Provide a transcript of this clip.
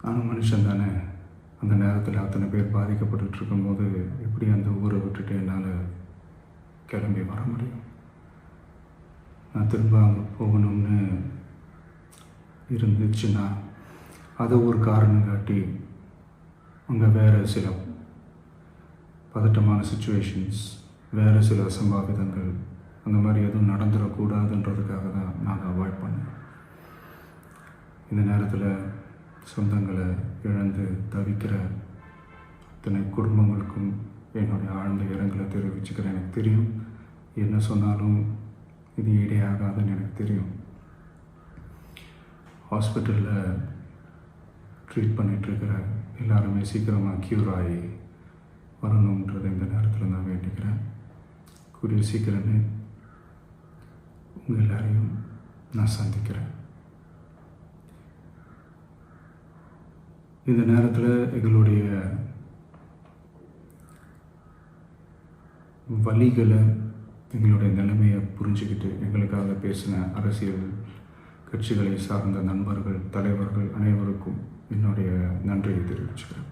நானும் மனுஷன் தானே. அந்த நேரத்தில் அத்தனை பேர் பாதிக்கப்பட்டு இருக்கும்போது எப்படி அந்த ஊரை விட்டுட்டு என்னால் கிளம்பி வர முடியும்? நான் திரும்ப அங்கே போகணும்னு இருந்துச்சுன்னா அதை ஒரு காரணம் காட்டி அங்கே வேறு சில பதட்டமான சுச்சுவேஷன்ஸ், வேறு சில அசம்பாவிதங்கள் அந்த மாதிரி எதுவும் நடந்துடக்கூடாதுன்றதுக்காக தான் நான் அவாய்ட் பண்ணேன். இந்த நேரத்தில் சொந்தங்களை இழந்து தவிக்கிற அத்தனை குடும்பங்களுக்கும் என்னுடைய ஆழ்ந்த இரங்கலை தெரிவிச்சுக்கிறேன். எனக்கு தெரியும், என்ன சொன்னாலும் இது ஈடேயாகாதுன்னு எனக்கு தெரியும். ஹாஸ்பிட்டலில் ட்ரீட் பண்ணிகிட்ருக்கிற எல்லாருமே சீக்கிரமாக க்யூர் ஆகி வரணுன்றதை இந்த நேரத்தில் நான் வேண்டிக்கிறேன். கூடிய சீக்கிரமே உங்கள் எல்லாரையும் நான் சந்திக்கிறேன். இந்த நேரத்தில் எங்களுடைய வலிகளை, எங்களுடைய நிலைமையை புரிஞ்சுக்கிட்டு எங்களுக்காக பேசின அரசியல் கட்சிகளை சார்ந்த நண்பர்கள், தலைவர்கள் அனைவருக்கும் என்னுடைய நன்றியை தெரிவிச்சுக்கிறேன்.